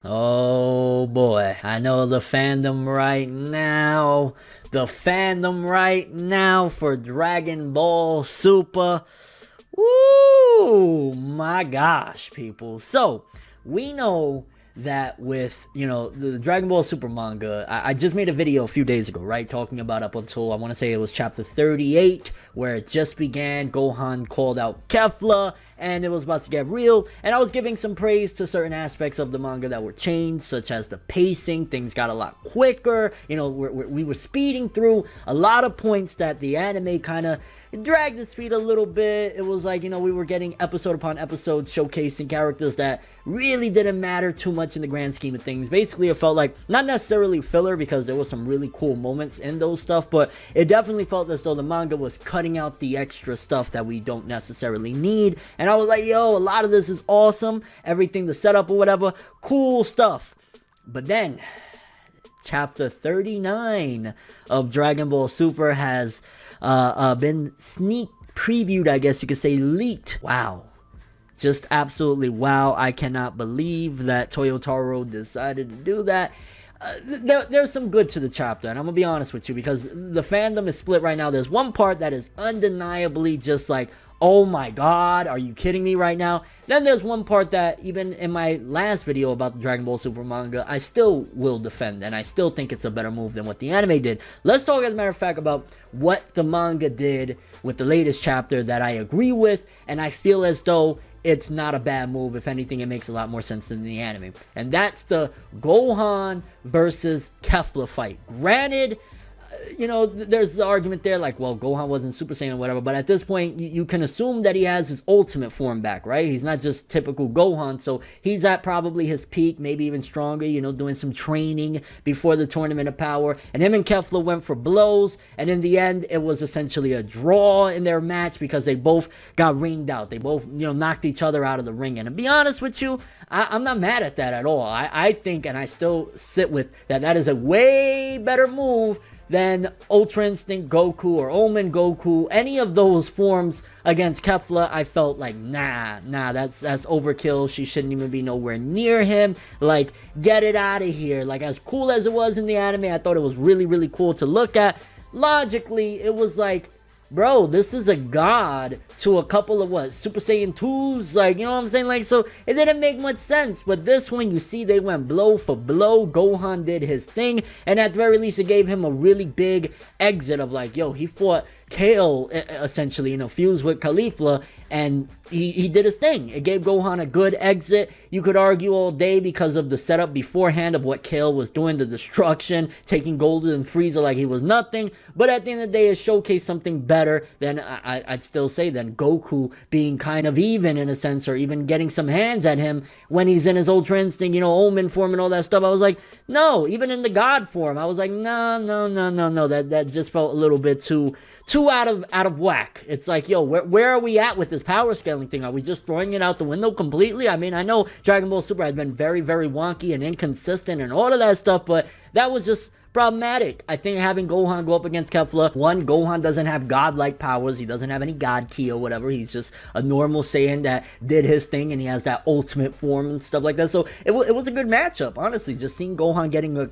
Oh boy, I know the fandom right now. The fandom right now for Dragon Ball Super. Woo! My gosh, people. So, we know that with, the Dragon Ball Super manga, I just made a video a few days ago, right? Talking about up until, I want to say it was chapter 38, where it just began. Gohan called out Kefla, and it was about to get real, and I was giving some praise to certain aspects of the manga that were changed, such as the pacing. Things got a lot quicker, we were speeding through a lot of points that the anime kind of dragged its feet a little bit. It was like, we were getting episode upon episode showcasing characters that really didn't matter too much in the grand scheme of things. Basically, it felt like, not necessarily filler, because there was some really cool moments in those stuff, but it definitely felt as though the manga was cutting out the extra stuff that we don't necessarily need. And I was like, yo, a lot of this is awesome, everything, the setup or whatever, cool stuff. But then chapter 39 of Dragon Ball Super has been sneak previewed, I guess you could say, leaked. Wow. Just absolutely wow. I cannot believe that Toyotaro decided to do that. There's some good to the chapter, and I'm gonna be honest with you, because the fandom is split right now. There's one part that is undeniably just like, oh my god, are you kidding me right now? Then there's one part that, even in my last video about the Dragon Ball Super manga, I still will defend, and I still think it's a better move than what the anime did. Let's talk, as a matter of fact, about what the manga did with the latest chapter that I agree with, and I feel as though it's not a bad move. If anything, it makes a lot more sense than the anime. And that's the Gohan versus Kefla fight. Granted, there's the argument there, like, well, Gohan wasn't Super Saiyan or whatever, but at this point, you can assume that he has his ultimate form back, right? He's not just typical Gohan, so he's at probably his peak, maybe even stronger, doing some training before the Tournament of Power, and him and Kefla went for blows, and in the end, it was essentially a draw in their match, because they both got ringed out. They both, knocked each other out of the ring, and to be honest with you, I'm not mad at that at all. I think, and I still sit with, that is a way better move than Ultra Instinct Goku or Omen Goku. Any of those forms against Kefla, I felt like, nah, that's overkill. She shouldn't even be nowhere near him. Like, get it out of here. Like, as cool as it was in the anime, I thought it was really, really cool to look at. Logically, it was like, bro, this is a god to a couple of Super Saiyan 2s, like, you know what I'm saying? Like, so it didn't make much sense. But this one, you see, they went blow for blow. Gohan did his thing, and at the very least, it gave him a really big exit of like, yo, he fought Kale, essentially, fused with Caulifla, and he did his thing. It gave Gohan a good exit. You could argue all day because of the setup beforehand of what Kale was doing, the destruction, taking Golden Frieza like he was nothing, but at the end of the day, it showcased something better than, I'd still say, than Goku being kind of even in a sense, or even getting some hands at him when he's in his Ultra Instinct, Omen form and all that stuff. I was like, no, even in the God form, I was like, no, that just felt a little bit too out of whack. It's like, yo, where are we at with this power scaling thing? Are we just throwing it out the window completely? I mean, I know Dragon Ball Super has been very, very wonky and inconsistent and all of that stuff, but that was just problematic. I think having Gohan go up against Kefla, one, Gohan doesn't have godlike powers. He doesn't have any god ki or whatever. He's just a normal Saiyan that did his thing, and he has that ultimate form and stuff like that. So it was a good matchup, honestly. Just seeing Gohan getting a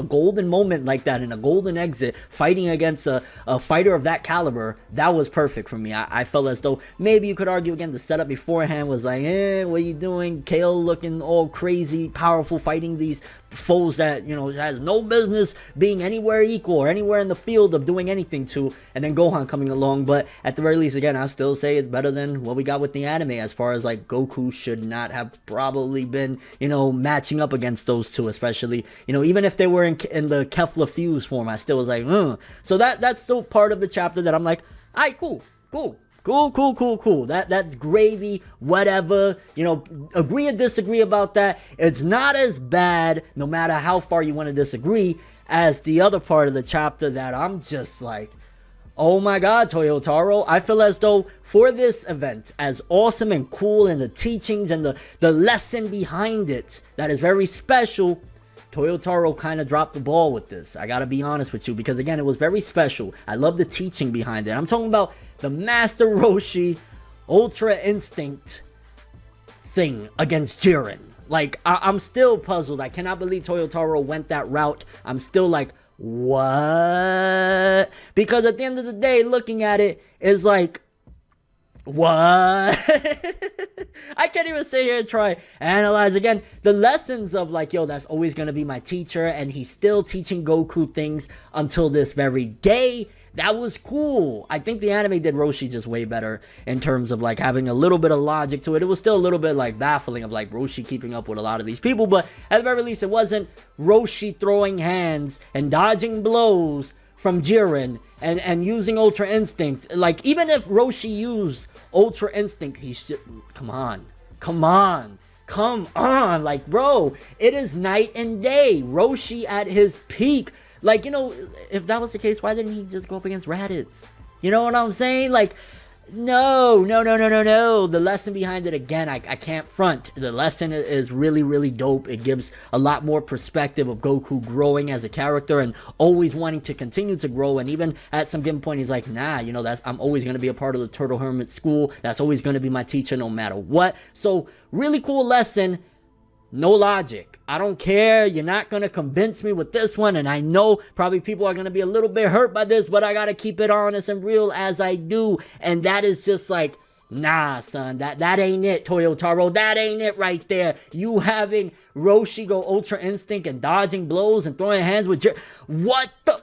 golden moment like that and a golden exit, fighting against a fighter of that caliber, that was perfect for me. I felt as though maybe you could argue again, the setup beforehand was like, what are you doing? Kale looking all crazy, powerful, fighting these foes that, has no business being anywhere equal or anywhere in the field of doing anything to, and then Gohan coming along. But at the very least, again, I still say it's better than what we got with the anime, as far as like Goku should not have probably been, matching up against those two, especially, even if they were in the Kefla fuse form, I still was like, So that's still part of the chapter that I'm like, alright, cool. That's gravy, whatever. Agree or disagree about that. It's not as bad, no matter how far you want to disagree, as the other part of the chapter that I'm just like, oh my god, Toyotaro. I feel as though for this event, as awesome and cool, and the teachings and the lesson behind it that is very special, Toyotaro kind of dropped the ball with this. I gotta be honest with you, because again, it was very special. I love the teaching behind it. I'm talking about the Master Roshi Ultra Instinct thing against Jiren. Like, I'm still puzzled. I cannot believe Toyotaro went that route. I'm still like, what? Because at the end of the day, looking at it is like, what? I can't even sit here and try analyze again the lessons of like, yo, that's always gonna be my teacher, and he's still teaching Goku things until this very day. That was cool. I think the anime did Roshi just way better in terms of like having a little bit of logic to it. It was still a little bit like baffling of like Roshi keeping up with a lot of these people, but at the very least, it wasn't Roshi throwing hands and dodging blows from Jiren and using Ultra Instinct. Like, even if Roshi used Ultra Instinct, he should, come on, like, bro, it is night and day. Roshi at his peak. Like, you know, if that was the case, why didn't he just go up against Raditz? You know what I'm saying? Like, no. The lesson behind it, again, I can't front. The lesson is really, really dope. It gives a lot more perspective of Goku growing as a character and always wanting to continue to grow. And even at some given point, he's like, nah, you know, I'm always going to be a part of the Turtle Hermit School. That's always going to be my teacher no matter what. So, really cool lesson. No logic. I don't care. You're not going to convince me with this one. And I know probably people are going to be a little bit hurt by this, but I got to keep it honest and real as I do. And that is just like, nah, son, that ain't it, Toyotaro. That ain't it right there. You having Roshi go Ultra Instinct and dodging blows and throwing hands with what the...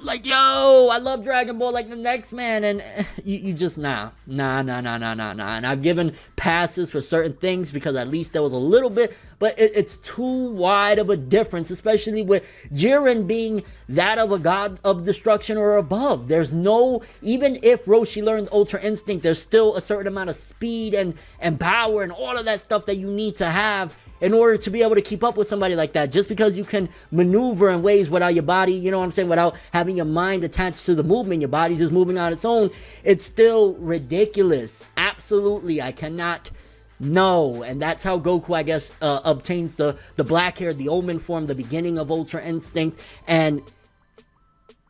Like, yo, I love Dragon Ball like the next man, and you just, nah. And I've given passes for certain things because at least there was a little bit, but it's too wide of a difference, especially with Jiren being that of a god of destruction or above. There's no, even if Roshi learned Ultra Instinct, there's still a certain amount of speed and power and all of that stuff that you need to have in order to be able to keep up with somebody like that. Just because you can maneuver in ways without your body, you know what I'm saying, without having your mind attached to the movement, your body just moving on its own, it's still ridiculous. Absolutely, I cannot know. And that's how Goku, I guess, obtains the black hair, the Omen form, the beginning of Ultra Instinct. And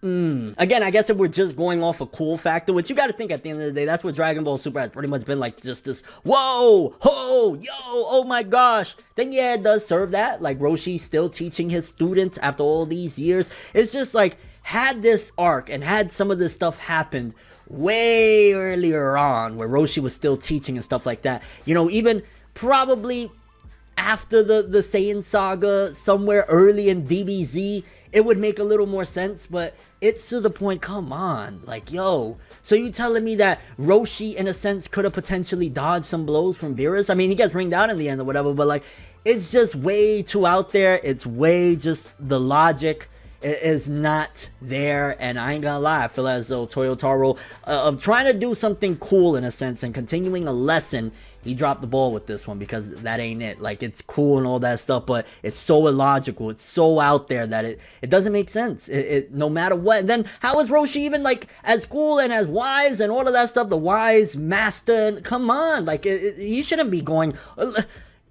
again, I guess if we're just going off a cool factor, which you got to think at the end of the day, that's what Dragon Ball Super has pretty much been like, just this, whoa, ho, yo, oh my gosh. Then yeah, it does serve that, like Roshi still teaching his students after all these years. It's just like, had this arc and had some of this stuff happened way earlier on, where Roshi was still teaching and stuff like that, you know, even probably after the Saiyan saga, somewhere early in DBZ, it would make a little more sense. But it's to the point, come on, like, yo, so you telling me that Roshi in a sense could have potentially dodged some blows from Beerus? I mean, he gets ringed out in the end or whatever, but like, it's just way too out there. It's way just, the logic is not there. And I ain't gonna lie, I feel as though Toyotaro, of trying to do something cool in a sense and continuing a lesson, he dropped the ball with this one, because that ain't it. Like, it's cool and all that stuff, but it's so illogical, it's so out there that it doesn't make sense. It no matter what. And then how is Roshi even like as cool and as wise and all of that stuff, the wise master? And come on, like, he shouldn't be going,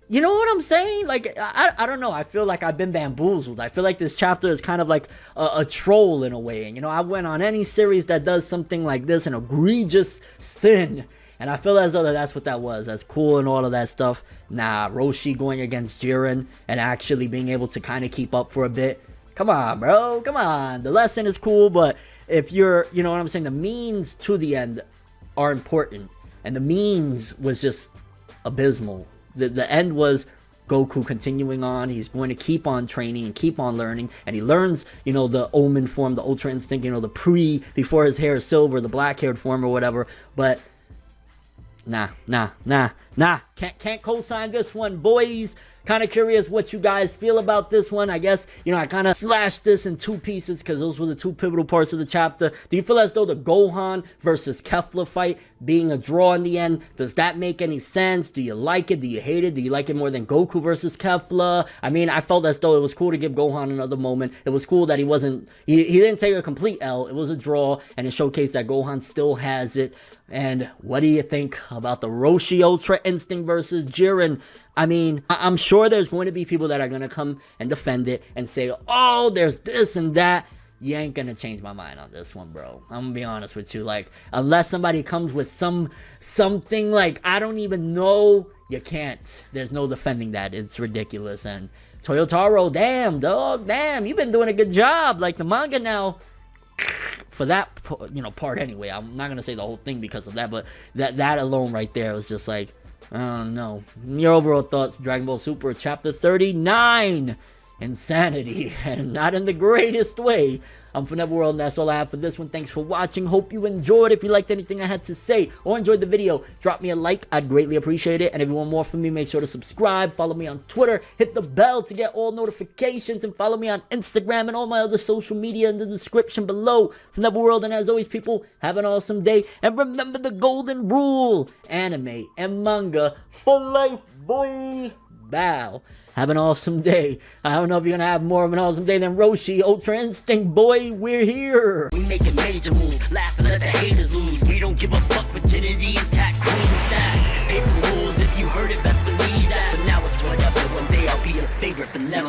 you know what I'm saying? Like, I don't know. I feel like I've been bamboozled. I feel like this chapter is kind of like a troll in a way. And, you know, I went on any series that does something like this, an egregious sin. And I feel as though that's what that was. That's cool and all of that stuff. Nah, Roshi going against Jiren and actually being able to kind of keep up for a bit. Come on, bro. Come on. The lesson is cool, but if you're, you know what I'm saying, the means to the end are important. And the means was just abysmal. The end was Goku continuing on. He's going to keep on training and keep on learning. And he learns, you know, the Omen form, the Ultra Instinct, you know, the before his hair is silver, the black-haired form or whatever. But nah. Can't co-sign this one, boys. Kind of curious what you guys feel about this one. I guess, you know, I kind of slashed this in two pieces because those were the two pivotal parts of the chapter. Do you feel as though the Gohan versus Kefla fight being a draw in the end, does that make any sense? Do you like it? Do you hate it? Do you like it more than Goku versus Kefla? I mean, I felt as though it was cool to give Gohan another moment. It was cool that he didn't take a complete L. It was a draw, and it showcased that Gohan still has it. And what do you think about the Roshi Ultra Instinct versus Jiren? I mean, I'm sure there's going to be people that are going to come and defend it and say, oh, there's this and that. you ain't gonna change my mind on this one, bro. I'm gonna be honest with you. Like, unless somebody comes with something like I don't even know, you can't. There's no defending that. It's ridiculous. And Toyotaro, damn, dog, damn, you've been doing a good job. Like, the manga now, for that, you know, part anyway. I'm not gonna say the whole thing because of that, but that alone right there was just like, I don't know. Your overall thoughts, Dragon Ball Super, Chapter 39. Insanity, and not in the greatest way. I'm ForneverWorld, and that's all I have for this one. Thanks for watching. Hope you enjoyed. If you liked anything I had to say or enjoyed the video, drop me a like. I'd greatly appreciate it. And if you want more from me, make sure to subscribe. Follow me on Twitter. Hit the bell to get all notifications. And follow me on Instagram and all my other social media in the description below. ForneverWorld, and as always, people, have an awesome day. And remember the golden rule. Anime and manga for life, boy. Bow. Have an awesome day. I don't know if you're gonna have more of an awesome day than Roshi. Ultra Instinct, boy, we're here. We make a major move, laugh and let the haters lose. We don't give a fuck, virginity intact, cream stack. Paper rules, if you heard it, best believe that. But now it's whatever, one day I'll be your favorite vanilla.